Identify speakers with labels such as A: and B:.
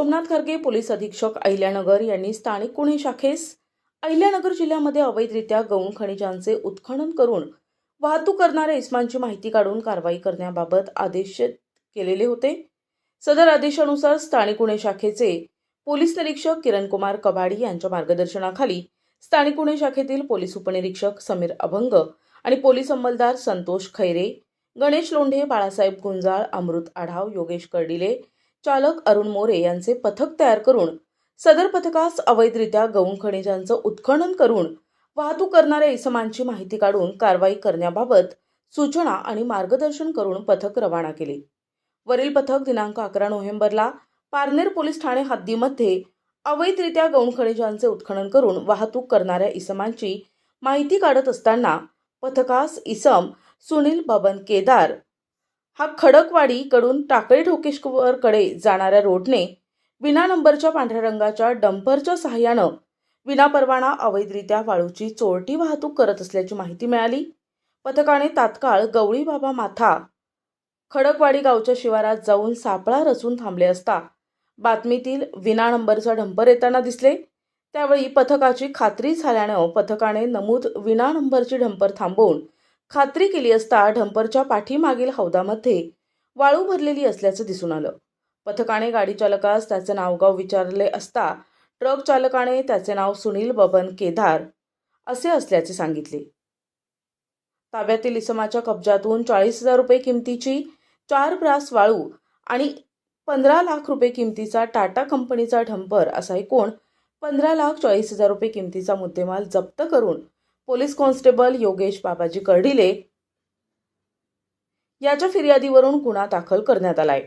A: Somnath Kharge police अधीक्षक अहिल्यानगर यांनी स्थानिक गुन्हे शाखेस अहिल्यानगर जिल्ह्यामध्ये अवैधरित्या गौण खनिजांचे उत्खनन करून वाहतूक करणाऱ्या इसमांची माहिती काढून कारवाई करण्याबाबत आदेश केलेले होते। सदर आदेशानुसार स्थानिक गुन्हे शाखेचे पोलीस निरीक्षक किरणकुमार कबाडी यांच्या मार्गदर्शनाखाली स्थानिक गुन्हे शाखेतील पोलीस उपनिरीक्षक समीर अभंग आणि पोलीस अंमलदार संतोष खैरे, गणेश लोंढे, बाळासाहेब गुंजाळ, अमृत आढाव, योगेश कर्डिले, चालक अरुण मोरे यांचे पथक तयार करून सदर पथकास अवैधरित्या गौण खनिजांचं उत्खनन करून वाहतूक करणाऱ्या इसमांची माहिती काढून कारवाई करण्याबाबत सूचना आणि मार्गदर्शन करून पथक रवाना केले। वरील पथक दिनांक 11 नोव्हेंबरला पारनेर पोलीस ठाणे हद्दीमध्ये अवैधरित्या गौण खनिजांचे उत्खनन करून वाहतूक करणाऱ्या इसमांची माहिती काढत असताना पथकास इसम सुनील बबन केदार हा खडकवाडी कडून टाकळी ढोकेश्वर कडे जाणाऱ्या रोडने विना नंबरच्या पांढऱ्या रंगाच्या डंपरच्या सहाय्याने विनापरवाना अवैधरित्या वाळूची चोरटी वाहतूक करत असल्याची माहिती मिळाली। पथकाने तात्काळ गवळी बाबा माथा खडकवाडी गावच्या शिवारात जाऊन सापळा रचून थांबले असता बातमीतील विना नंबरचा डंपर येताना दिसले। त्यावेळी पथकाची खात्री झाल्याने पथकाने नमूद विना नंबरची डंपर थांबवून खात्री केली असता डंपरच्या पाठीमागील हौदामध्ये वाळू भरलेली असल्याचे दिसून आलं। पथकाने गाडी चालकास त्याचे नावगाव विचारले असता ट्रक चालकाने त्याचे नाव सुनील बबन केदार असे असल्याचे सांगितले। ताब्यातील इसमाच्या कब्जातून 40,000 रुपये किमतीची 4 ब्रास वाळू आणि 15 लाख रुपये किमतीचा टाटा कंपनीचा डंपर असा एकूण 15,40,000 रुपये किमतीचा मुद्देमाल जप्त करून पोलीस कॉन्स्टेबल योगेश बाबाजी कर्डिले याच्या फिर्यादीवरून गुन्हा दाखल करण्यात आला आहे।